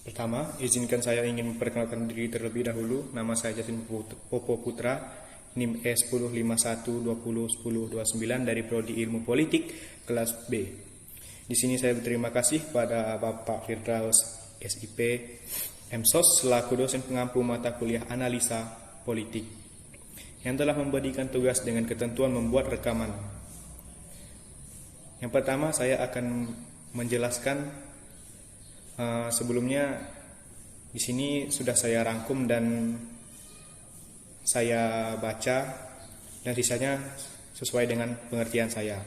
Pertama, izinkan saya ingin memperkenalkan diri terlebih dahulu. Nama saya Jasin Popo Putra, NIM E1051201029 dari Prodi Ilmu Politik kelas B. Di sini saya berterima kasih kepada Bapak Firdaus SIP MSOS selaku dosen pengampu mata kuliah analisa politik yang telah memberikan tugas dengan ketentuan membuat rekaman. Yang pertama, saya akan menjelaskan sebelumnya di sini sudah saya rangkum dan saya baca dan sisanya sesuai dengan pengertian saya.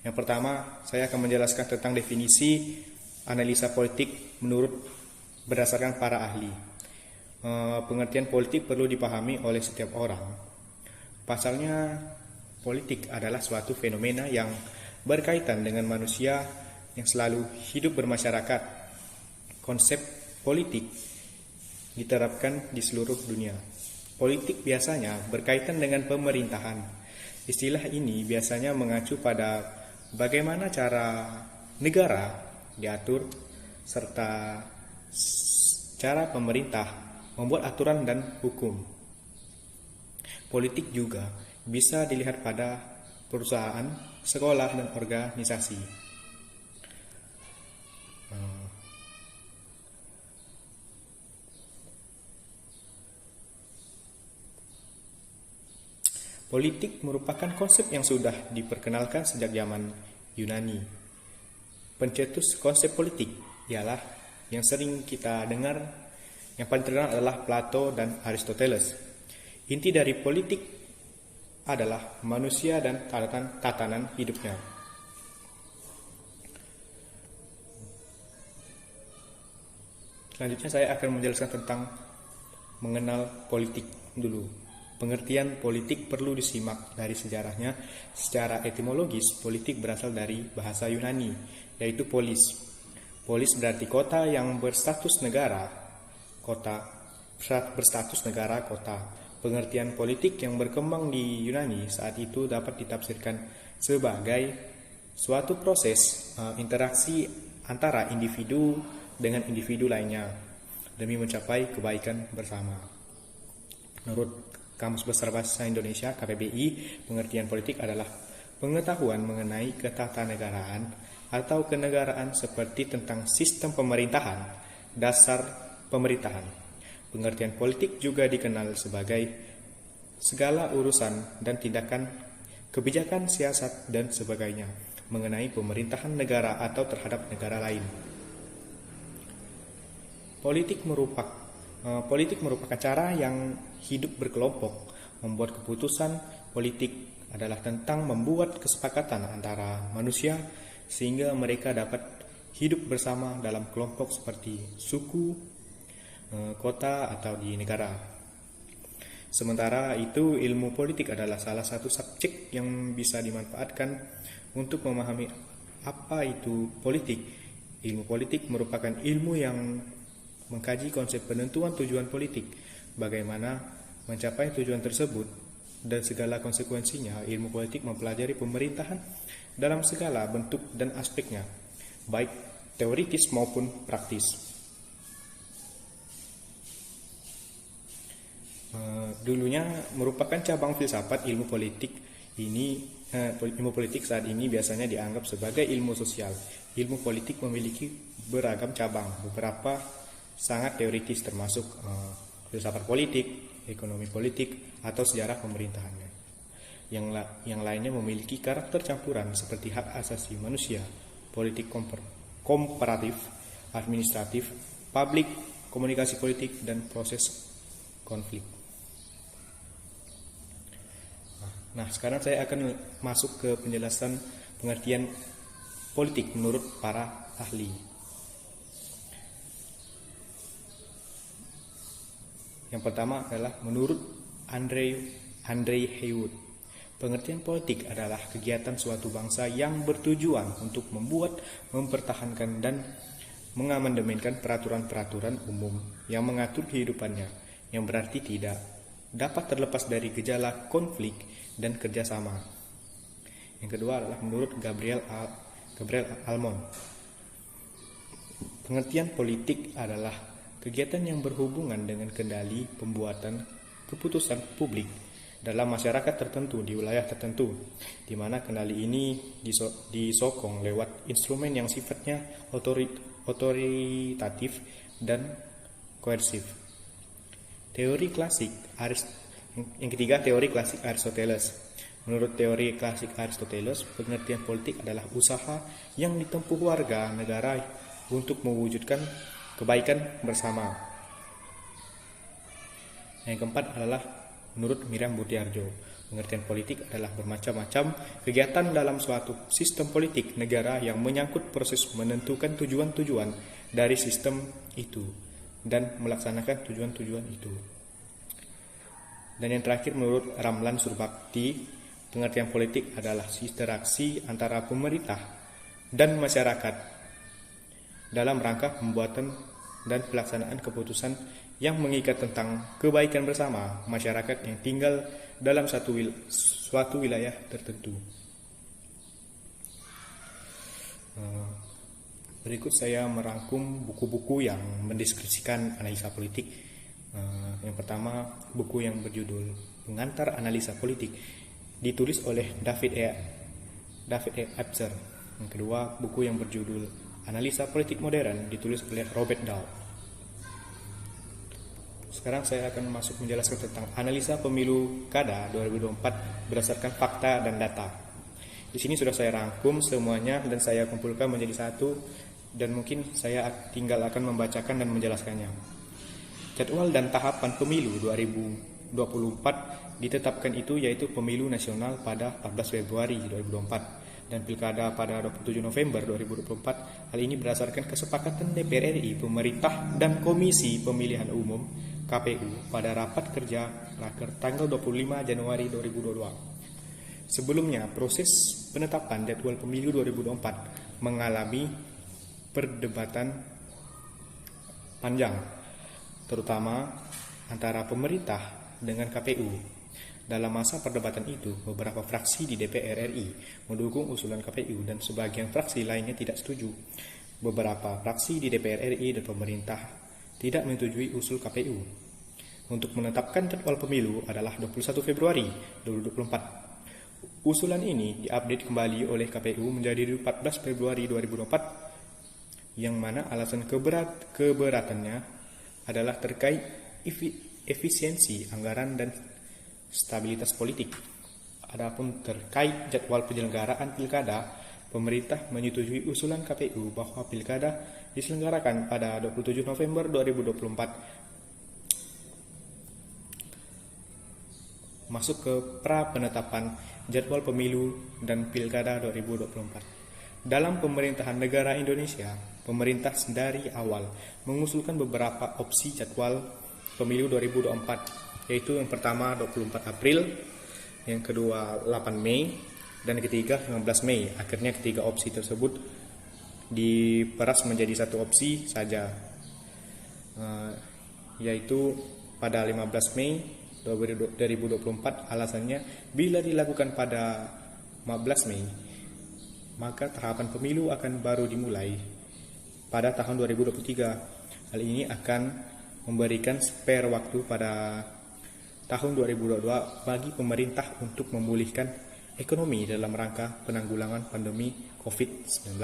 Yang pertama, saya akan menjelaskan tentang definisi analisa politik berdasarkan para ahli. Pengertian politik perlu dipahami oleh setiap orang. Pasalnya, politik adalah suatu fenomena yang berkaitan dengan manusia yang selalu hidup bermasyarakat. Konsep politik diterapkan di seluruh dunia. Politik biasanya berkaitan dengan pemerintahan. Istilah ini biasanya mengacu pada bagaimana cara negara diatur serta cara pemerintah membuat aturan dan hukum. Politik juga bisa dilihat pada perusahaan, sekolah, dan organisasi. Politik merupakan konsep yang sudah diperkenalkan sejak zaman Yunani. Pencetus konsep politik ialah yang sering kita dengar, yang paling terkenal adalah Plato dan Aristoteles. Inti dari politik adalah manusia dan tatanan hidupnya. Selanjutnya saya akan menjelaskan tentang mengenal politik dulu. Pengertian politik perlu disimak dari sejarahnya. Secara etimologis, politik berasal dari bahasa Yunani, yaitu polis. Polis berarti kota yang berstatus negara. Kota berstatus negara, kota. Pengertian politik yang berkembang di Yunani saat itu dapat ditafsirkan sebagai suatu proses interaksi antara individu dengan individu lainnya demi mencapai kebaikan bersama. Menurut Kamus Besar Bahasa Indonesia KBBI, pengertian politik adalah pengetahuan mengenai ketatanegaraan atau kenegaraan seperti tentang sistem pemerintahan, dasar pemerintahan. Pengertian politik juga dikenal sebagai segala urusan dan tindakan kebijakan, siasat, dan sebagainya mengenai pemerintahan negara atau terhadap negara lain. Politik merupakan cara yang hidup berkelompok. Membuat keputusan politik adalah tentang membuat kesepakatan antara manusia sehingga mereka dapat hidup bersama dalam kelompok seperti suku, kota, atau di negara. Sementara itu, ilmu politik adalah salah satu subjek yang bisa dimanfaatkan untuk memahami apa itu politik. Ilmu politik merupakan ilmu yang mengkaji konsep penentuan tujuan politik, bagaimana mencapai tujuan tersebut, dan segala konsekuensinya. Ilmu politik mempelajari pemerintahan dalam segala bentuk dan aspeknya, baik teoritis maupun praktis. Dulunya merupakan cabang filsafat. Ilmu politik saat ini biasanya dianggap sebagai ilmu sosial. Ilmu politik memiliki beragam cabang, beberapa sangat teoritis termasuk filsafat politik, ekonomi politik, atau sejarah pemerintahannya. Yang lainnya memiliki karakter campuran seperti hak asasi manusia, politik komparatif, administratif, publik, komunikasi politik, dan proses konflik. Nah, sekarang saya akan masuk ke penjelasan pengertian politik menurut para ahli. Yang pertama adalah menurut Andre Heywood. Pengertian politik adalah kegiatan suatu bangsa yang bertujuan untuk membuat, mempertahankan, dan mengamandemenkan peraturan-peraturan umum yang mengatur kehidupannya, yang berarti tidak dapat terlepas dari gejala konflik dan kerjasama. Yang kedua adalah menurut Gabriel Almond. Pengertian politik adalah kegiatan yang berhubungan dengan kendali pembuatan keputusan publik dalam masyarakat tertentu di wilayah tertentu, di mana kendali ini disokong lewat instrumen yang sifatnya otoritatif dan koersif. Teori klasik yang ketiga, teori klasik Aristoteles. Menurut teori klasik Aristoteles, pengertian politik adalah usaha yang ditempuh warga negara untuk mewujudkan kebaikan bersama. Yang keempat adalah menurut Miriam Budiarjo, pengertian politik adalah bermacam-macam kegiatan dalam suatu sistem politik negara yang menyangkut proses menentukan tujuan-tujuan dari sistem itu dan melaksanakan tujuan-tujuan itu. Dan yang terakhir, menurut Ramlan Surbakti, pengertian politik adalah interaksi antara pemerintah dan masyarakat dalam rangka pembuatan dan pelaksanaan keputusan yang mengikat tentang kebaikan bersama masyarakat yang tinggal dalam suatu wilayah tertentu. Berikut saya merangkum buku-buku yang mendeskripsikan analisa politik. Yang pertama, buku yang berjudul Pengantar Analisa Politik, ditulis oleh David E. Abzer. Yang kedua, buku yang berjudul Analisa Politik Modern, ditulis oleh Robert Dahl. Sekarang saya akan masuk menjelaskan tentang analisa pemilu kada 2024 berdasarkan fakta dan data. Di sini sudah saya rangkum semuanya dan saya kumpulkan menjadi satu, dan mungkin saya tinggal akan membacakan dan menjelaskannya. Jadwal dan tahapan pemilu 2024 ditetapkan itu yaitu pemilu nasional pada 14 Februari 2024 dan pilkada pada 27 November 2024. Hal ini berdasarkan kesepakatan DPR RI, pemerintah, dan Komisi Pemilihan Umum KPU pada rapat kerja Raker tanggal 25 Januari 2022. Sebelumnya, proses penetapan jadwal pemilu 2024 mengalami perdebatan panjang, terutama antara pemerintah dengan KPU. Dalam masa perdebatan itu, beberapa fraksi di DPR RI mendukung usulan KPU dan sebagian fraksi lainnya tidak setuju. Beberapa fraksi di DPR RI dan pemerintah tidak menyetujui usul KPU untuk menetapkan jadwal pemilu adalah 21 Februari 2024. Usulan ini diupdate kembali oleh KPU menjadi 14 Februari 2024, yang mana alasan keberatannya adalah terkait efisiensi anggaran dan stabilitas politik. Adapun terkait jadwal penyelenggaraan pilkada, pemerintah menyetujui usulan KPU bahwa pilkada diselenggarakan pada 27 November 2024. Masuk ke pra penetapan jadwal pemilu dan pilkada 2024. Dalam pemerintahan negara Indonesia, pemerintah dari awal mengusulkan beberapa opsi jadwal pemilu 2024, yaitu yang pertama 24 April, yang kedua 8 Mei, dan ketiga 15 Mei. Akhirnya ketiga opsi tersebut diperas menjadi satu opsi saja, yaitu pada 15 Mei 2024. Alasannya, bila dilakukan pada 15 Mei, maka tahapan pemilu akan baru dimulai pada tahun 2023. Hal ini akan memberikan spare waktu pada tahun 2022 bagi pemerintah untuk memulihkan ekonomi dalam rangka penanggulangan pandemi COVID-19.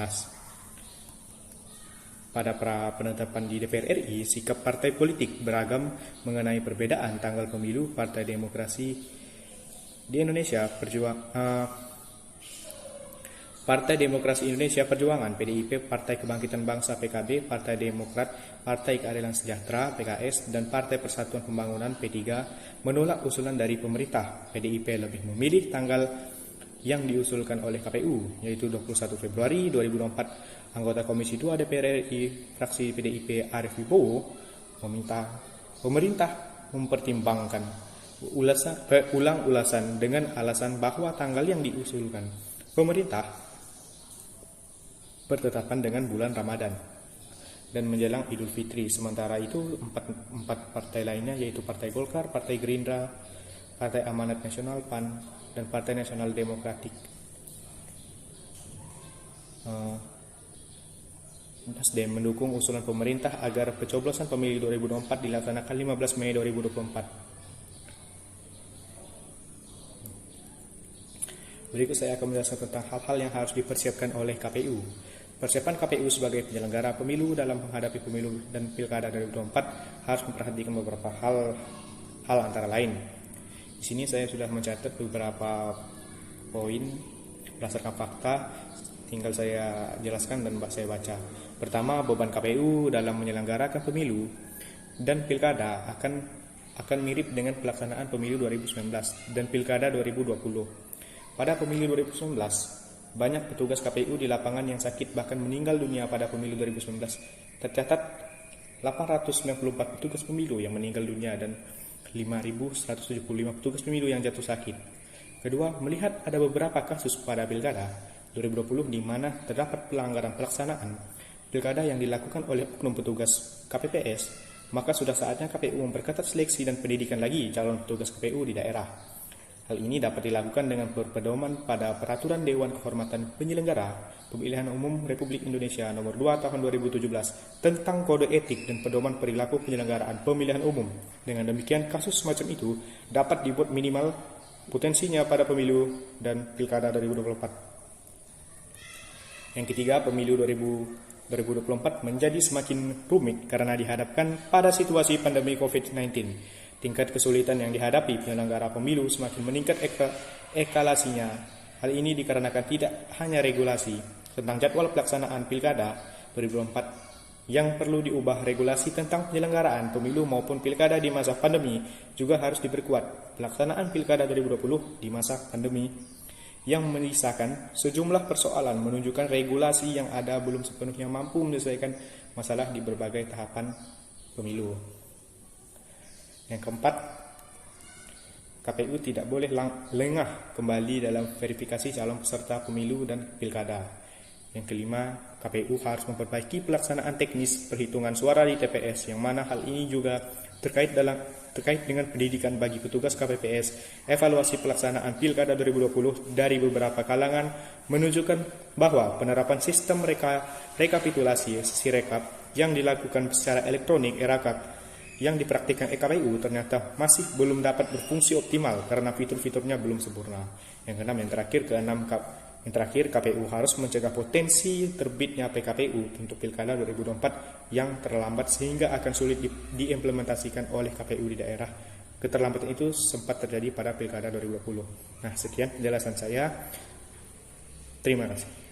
Pada pra penetapan di DPR RI, sikap partai politik beragam mengenai perbedaan tanggal pemilu. Partai Demokrasi di Indonesia Partai Demokrasi Indonesia Perjuangan (PDIP), Partai Kebangkitan Bangsa (PKB), Partai Demokrat, Partai Keadilan Sejahtera (PKS), dan Partai Persatuan Pembangunan (P3) menolak usulan dari pemerintah. PDIP lebih memilih tanggal yang diusulkan oleh KPU, yaitu 21 Februari 2024. Anggota Komisi 2 DPR RI fraksi PDIP Arief Wibowo meminta pemerintah mempertimbangkan ulang ulasan dengan alasan bahwa tanggal yang diusulkan pemerintah bertetapan dengan bulan Ramadan dan menjelang Idul Fitri. Sementara itu empat partai lainnya, yaitu Partai Golkar, Partai Gerindra, Partai Amanat Nasional PAN, dan Partai Nasional Demokratik Nasdem mendukung usulan pemerintah agar pencoblosan pemilu 2024 dilaksanakan 15 Mei 2024. Berikut saya akan menjelaskan tentang hal-hal yang harus dipersiapkan oleh KPU. Persiapan KPU sebagai penyelenggara pemilu dalam menghadapi pemilu dan pilkada 2024 harus memperhatikan beberapa hal antara lain. Di sini saya sudah mencatat beberapa poin berdasarkan fakta, tinggal saya jelaskan dan saya baca. Pertama, beban KPU dalam menyelenggarakan pemilu dan pilkada akan mirip dengan pelaksanaan pemilu 2019 dan pilkada 2020. Pada pemilu 2019, banyak petugas KPU di lapangan yang sakit bahkan meninggal dunia pada pemilu 2019. Tercatat 894 petugas pemilu yang meninggal dunia dan 5.175 petugas pemilu yang jatuh sakit. Kedua, melihat ada beberapa kasus pada pilkada 2020 di mana terdapat pelanggaran pelaksanaan pilkada yang dilakukan oleh oknum petugas KPPS, maka sudah saatnya KPU memperketat seleksi dan pendidikan lagi calon petugas KPU di daerah. Hal ini dapat dilakukan dengan berpedoman pada Peraturan Dewan Kehormatan Penyelenggara Pemilihan Umum Republik Indonesia Nomor 2 Tahun 2017 tentang Kode Etik dan Pedoman Perilaku Penyelenggaraan Pemilihan Umum. Dengan demikian, kasus semacam itu dapat dibuat minimal potensinya pada pemilu dan pilkada 2024. Yang ketiga, pemilu 2024 menjadi semakin rumit karena dihadapkan pada situasi pandemi COVID-19. Tingkat kesulitan yang dihadapi penyelenggara pemilu semakin meningkat eskalasinya. Hal ini dikarenakan tidak hanya regulasi tentang jadwal pelaksanaan pilkada 2024 yang perlu diubah, regulasi tentang penyelenggaraan pemilu maupun pilkada di masa pandemi juga harus diperkuat. Pelaksanaan pilkada 2020 di masa pandemi yang menyisakan sejumlah persoalan menunjukkan regulasi yang ada belum sepenuhnya mampu menyelesaikan masalah di berbagai tahapan pemilu. Yang keempat, KPU tidak boleh lengah kembali dalam verifikasi calon peserta pemilu dan pilkada. Yang kelima, KPU harus memperbaiki pelaksanaan teknis perhitungan suara di TPS, yang mana hal ini juga terkait dengan pendidikan bagi petugas KPPS. Evaluasi pelaksanaan pilkada 2020 dari beberapa kalangan menunjukkan bahwa penerapan sistem rekapitulasi Sirekap yang dilakukan secara elektronik (e-Rakap) yang dipraktikkan KPU ternyata masih belum dapat berfungsi optimal karena fitur-fiturnya belum sempurna. Yang keenam, yang terakhir, KPU harus mencegah potensi terbitnya PKPU untuk pilkada 2024 yang terlambat sehingga akan sulit diimplementasikan oleh KPU di daerah. Keterlambatan itu sempat terjadi pada pilkada 2020. Nah, sekian penjelasan saya. Terima kasih.